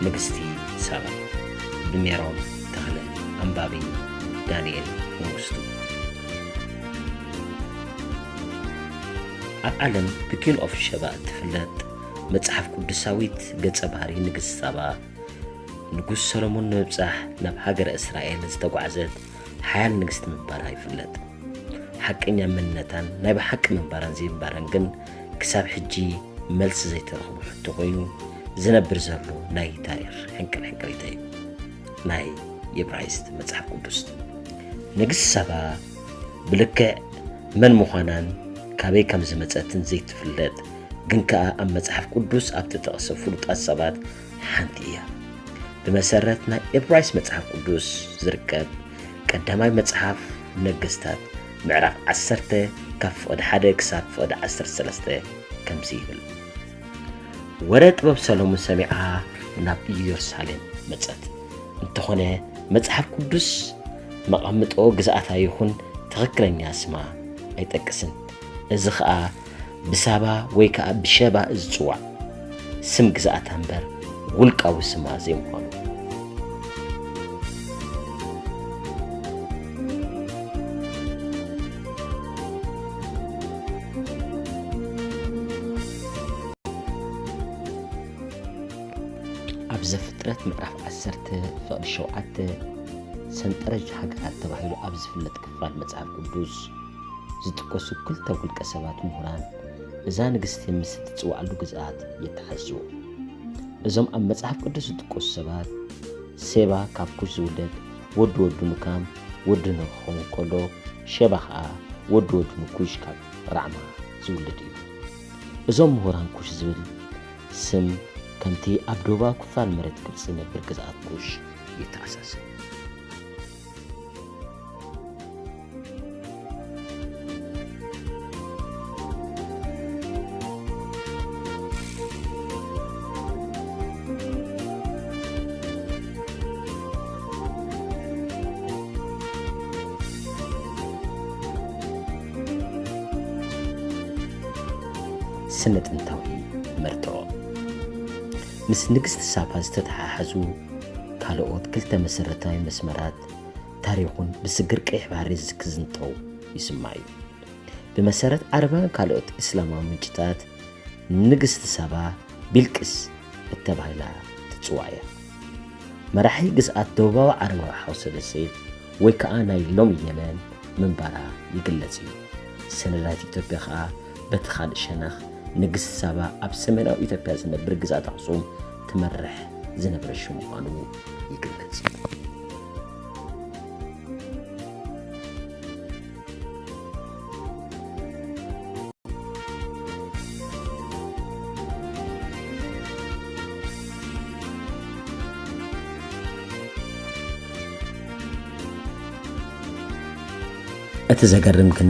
ንግስቲ ሳባ ብሜሮን ተክለ ኣንባቢ ዳንኤል መንግስቱ ኣብ ዓለም ብኪንግ ኦፍ ሸባ ትፍለጥ መጽሓፍ ቅዱሳዊት ገጸ ባህሪ ንግስቲ ሳባ ንጉስ ሰሎሞን ንምብጻሕ ናብ ሃገረ እስራኤል ዝተጓዓዘት ሓያል ንግስቲ ምንባራ ይፍለጥ ሓቀኛ መንነታን ናይ ብሓቂ ምንባራን ዘይምባራን ግን ክሳብ ሕጂ መልሲ ዘይተረኽቦ ሕቶ ኮይኑ ዝነብር ዘሎ ናይ ታሪኽ ሕንቅል እዩ ናይ የብራይስጥ መጽሓፍ ቅዱስ ንግስቲ ሳባ ብልክዕ መን ምዃናን ካበይ ከም ዝመጸትን ዘይትፍለጥ ግን ከዓ ኣብ መጽሓፍ ቅዱስ ኣብ ተጠቕሰ ፍሉጣት ሰባት ሓንቲ እያ ብመሰረት ናይ የብራይስጥ መጽሓፍ ቅዱስ ዝርከብ ቀዳማይ መጽሓፍ ነገስታት ምዕራፍ 10 ካብ ፍቕዲ 1 ክሳብ ፍቕዲ 13 ከምዚ ይብል ወረ ጥበብ ሰሎሞን ሰሚዓ ናብ ኢየሩሳሌም መጸት እንተኾነ መጽሓፍ ቅዱስ መቐምጦ ግዛኣታ ይኹን ትኽክለኛ ስማ ኣይጠቅስን እዚ ከዓ ብሳባ ወይ ከዓ ብሸባ ዝጽዋዕ ስም ግዛኣታ እምበር ውልቃዊ ስማ ዘይምዃኑ ኣብ ዘፍጥረት ምዕራፍ 10 ፍቕዲ 7 ሰንጠረዥ ሃገራት ተባሂሉ ኣብ ዝፍለጥ ክፋል መጽሓፍ ቅዱስ ዝጥቀሱ ክልተ ውልቀ ሰባት ምሁራን እዛ ንግስቲ ምስ ትጽዋዕሉ ግዛኣት ይተሓዝቡ እዞም ኣብ መጽሓፍ ቅዱስ ዝጥቀሱ ሰባት ሴባ ካብ ኩሽ ዝውለድ ወዲ ኑካም ወዲ ንክኸውን ከሎ ሸባ ከዓ ወዲ ንኩሽ ካብ ራዕማ ዝውለድ እዩ እዞም ምሁራን ኩሽ ዝብል ስም ከምቲ ኣብ ደቡባዊ ክፋል መሬት ግብፂ ዝነብር ግዛኣት ኩሽ ይተኣሳሰር ስነ ጥንታዊ መርትዖ ምስ ንግስቲ ሳባ ዝተተሓሓዙ ካልኦት ክልተ መሰረታዊ መስመራት ታሪኹን ብስግር ቀይሕ ባሕሪ ዝክዝንጠው ይስማዕ እዩ ብመሰረት ዓረባን ካልኦት እስላማዊ ምንጭታት ንግስቲ ሳባ ቢልቅስ እተባሂላ ትጽዋዕ እያ መራሒ ግዝኣት ደቡባዊ ዓረባዊ ሓውሰ ደሴት ወይ ከዓ ናይ ሎሚ የመን ምንባራ ይግለጽ እዩ ሰነዳት ኢትዮጵያ ከዓ በቲ ካልእ ሸነኽ ንግስቲ ሳባ ኣብ ሰሜናዊ ኢትዮጵያ ዝነብር ግዛኣት ኣኽሱም ትመርሕ ዝነበረች ምዃኑ ይግለጽ እቲ ዘገርም ግን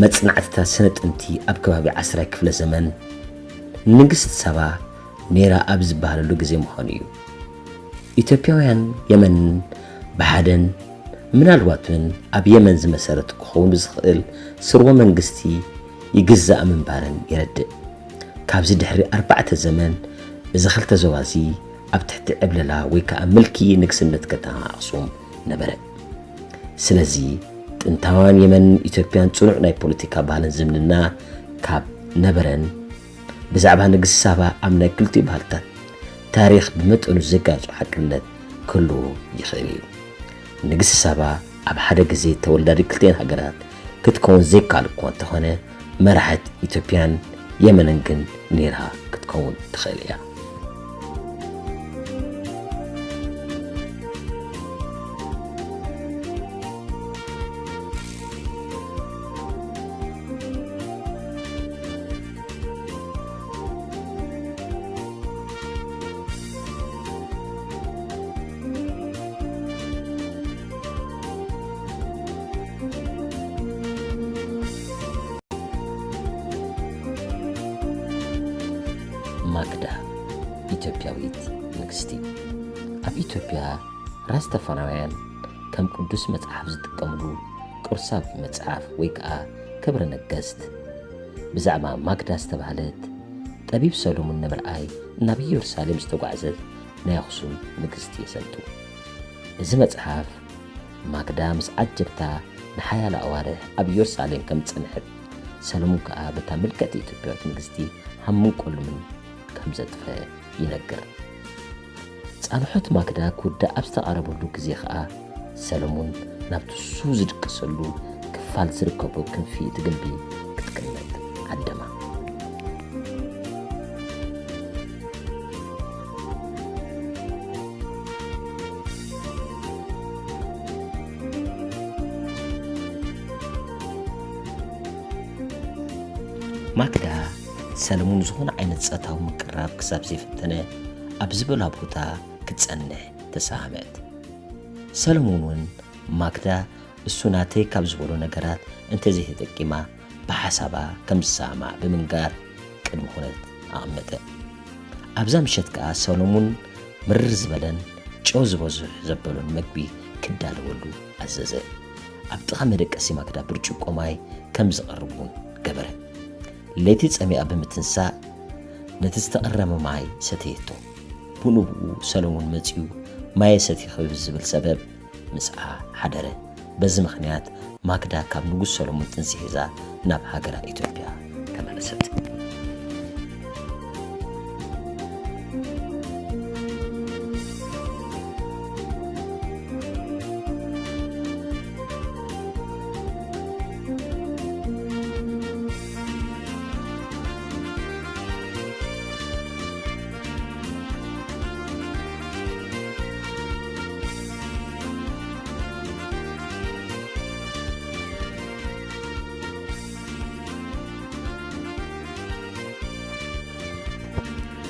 መጽናዕትታት ስነ ጥንቲ ኣብ ከባቢ 10 ክፍለ ዘመን ንግስቲ ሳባ ኔራ ኣብ ዝበሃለሉ ግዜ ምዃኑ እዩ ኢትዮጵያውያን የመን ብሓደን ምናልባትን ኣብ የመን ዝመሰረት ክኸውን ዝኽእል ስርወ መንግስቲ ይግዛእ ምንባረን ይረድእ ካብዚ ድሕሪ 4 ዘመን እዚ ክልተ ዞባዚ ኣብ ትሕቲ ዕብለላ ወይ ከዓ ምልኪ ንግስነት ከተማ ኣኽሱም ነበረ ስለዚ ጥንታውያን የመን ኢትዮጵያን ጽኑዕ ናይ ፖለቲካ ባህልን ዝምንና ካብ ነበረን ብዛዕባ ንግስቲ ሳባ ኣብ ናይ ክልቲኡ ባህልታት ታሪኽ ብመጠኑ ዘጋጭ ሓቅነት ክህሉ ይኽእል እዩ ንግስቲ ሳባ ኣብ ሓደ ግዜ ተወላዲ ክልቲአን ሃገራት ክትከውን ዘይከኣል እኳ እንተኾነ መራሕት ኢትዮጵያን የመንን ግን ኔራ ክትከውን ትኽእል እያ ማግዳ ኢትዮጵያዊት ንግስቲ ኣብ ኢትዮጵያ ራስተፋናውያን ከም ቅዱስ መጽሓፍ ዝጥቀምሉ ቅርሳዊ መጽሓፍ ወይ ከዓ ክብረ ነገስት ብዛዕባ ማግዳ ዝተባህለት ጠቢብ ሰሎሞን ንምርኣይ ናብ ኢየሩሳሌም ዝተጓዓዘት ናይ ኣኽሱም ንግስቲ የሰንጡ እዚ መጽሓፍ ማግዳ ምስ ዓጀብታ ንሓያለ ኣዋርሕ ኣብ ኢየሩሳሌም ከም ጽንሐት ሰሎሞን ከዓ በታ ምልክት ኢትዮጵያዊት ንግስቲ ሃሙን ቆልምን ከም ዘጥፈ ይነግር ጻንሖት ማግዳ ኩዳ ኣብ ዝተቓረበሉ ግዜ ከዓ ሰሎሞን ናብቲ እሱ ዝድቅሰሉ ክፋል ዝርከቦ ክንፊ እቲ ግንቢ ክትቅመጥ ዓደማ ማግዳ ሰሎሞን ዝኾነ ዓይነት ጸታዊ ምቅራብ ክሳብ ዘይፈተነ ኣብ ዝበላ ቦታ ክትጸንሕ ተሳሃመት ሰሎሞን እውን ማግዳ እሱ ናተይ ካብ ዝበሎ ነገራት እንተዘይተጠቂማ ብሓሳባ ከም ዝሰማዕ ብምንጋር ቅድሚ ኩነት ኣቐመጠ ኣብዛ ምሸት ከዓ ሰሎሞን ምርር ዝበለን ጨው ዝበዝሕ ዘበሎን መግቢ ክዳለወሉ ኣዘዘ ኣብ ጥቓ መደቀሲ ማግዳ ብርጭቆ ማይ ከም ዝቐርቡን ገበረ ለይቲ ጸሚኣ ብምትንሳእ ነቲ ዝተቐረመ ማይ ሰተየቶ ብንብኡ ሰሎሞን መጺኡ ማየ ሰቲኸ ብዝብል ሰበብ ምስዓ ሓደረ በዚ ምኽንያት ማግዳ ካብ ንጉስ ሰሎሞን ጥንሲ ሒዛ ናብ ሃገራ ኢትዮጵያ ተመለሰት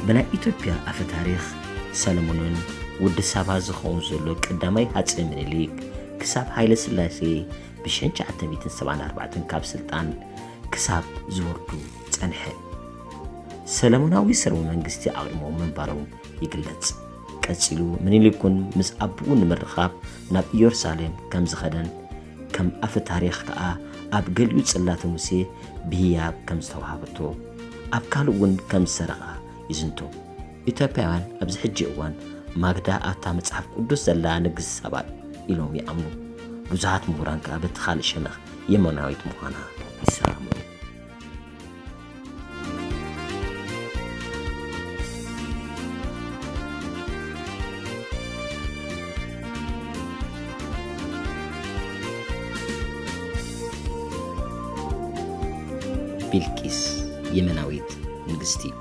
بناء إثيوبيا أف تاريخ سلمون ود سبا زخون زلو قدامي هاصي منيليك كساب هايل سلاسي بشنج عتميت 74 كاب سلطان كساب زوردو صنح سلموناوي سرو منغستي عقمو منبرو يغلص قصيلو منيليكون مس ابون مرخاب ناب يروساليم كم زخدن كم أف تاريخ كا اب قليو صلات موسى بياب كم استوهبتو اب كالون كم سرقه يزنتو إثيوبيان أبز حجي أوان ماغدا أتا مصحف قدس زلا نغس سبا إلوم يأمنو بزهات مهران كابت خال شنخ يمناويت مخانا يسامو بيلقيس يمناويت نغستي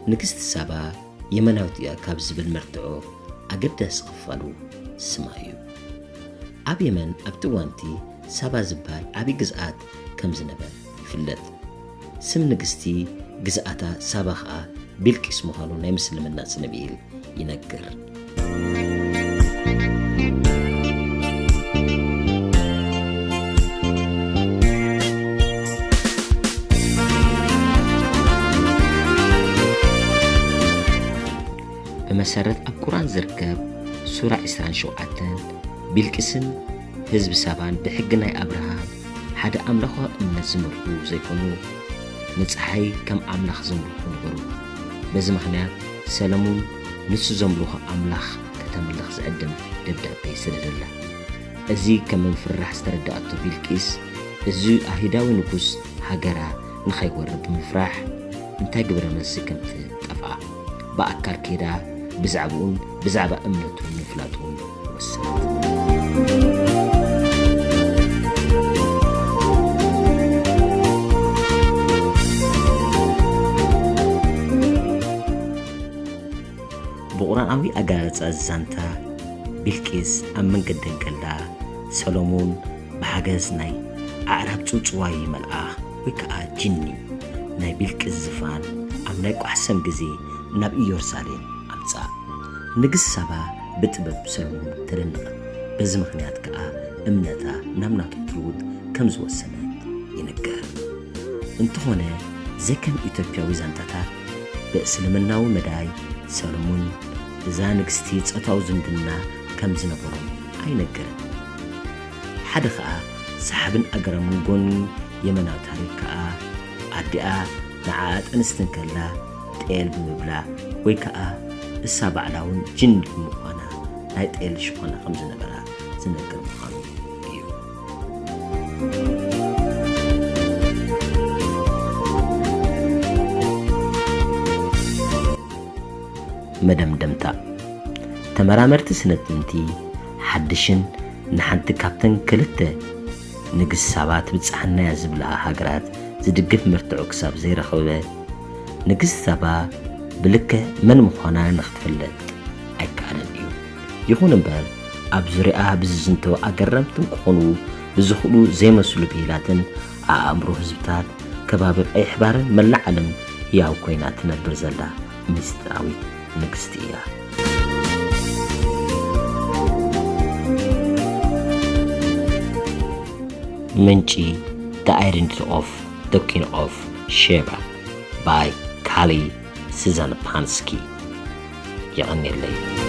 نكست سبا يمناوتيا كاب زبل مرتعو أقدس قفالو سمايو أب يمن أبتوانتي سبا زبال أبي قزقات كم زنبال يفلت سم نكستي قزقاتا سابخا بيلكيس مخالو نيمسلم الناس نبيل ينقر بمسارة القرآن زركب سورة إسران شوعتن بيلكسن حزب سابان بحقنا أبراهام حدا أملخو إن زمرخو زيكونو نتحي كم أملخ زمرخو نغرو بزي مخنيات سلمون نسو زمرخو أملخ كتملخ زقدم دبدأ بيسر الله أزي كمن فرح استردأتو بيلكيس أزي أهداوي نكوس هاقرا نخي ورب مفرح انتاي قبر ملسي كنت تفعى بأكار كيدا بزعبا أمنتهم نفلاتهم والسلام بقرآنوي أقالت الزانتا بيلكيس أمن قدن قلا سلومون بحاجز ناي أعراب توتواي ملآخ ويكا جني ناي بيلكيس زفان أم نايكو حسن قزي ناب يورساليم نقص سبا بتبب سلمون ترنق بز مخنيات كا امنتا نامنا تطرود كم زو السنات ينقر انتهونا زكن إثيوبيا وزانتتا بأسلمناو مداي سلمون زانك ستيت أتاو زمدنا كم زنبرم أي نقر حدخا سحبن أقرم قون يمنا تاريكا أدئا نعاد أنستنكلا تقيل بمبلا ويكا እሳ ባዕላውን ጅን ምዃና ናይ ጤል ሽኾና ከም ዝነበራ ዝነገር ምዃኑ እዩ መደምደምታ ተመራመርቲ ስነጥንቲ ሓድሽን ንሓንቲ ካብተን ክልተ ንግስ ሳባት ብጻሕናያ ዝብላ ሃገራት ዝድግፍ ምርትዑ ክሳብ ዘይረኸበ ንግስ ሳባ ብልከ መን ምዃና ንኽትፍለጥ ኣይከኣለን እዩ ይኹን እምበር ኣብ ዙርያ ብዝዝንቶ ኣገረምትን ክኾኑ ብዝኽእሉ ዘይመስሉ ብሂላትን ኣእምሮ ህዝብታት ከባቢ ቀይሕ ባርን መላእ ዓለም ያው ኮይና ትነብር ዘላ ምስጢራዊት ንግስቲ እያ ምንጪ The Identity of the Queen of Sheba by Kali Susan Pansky يغني الليل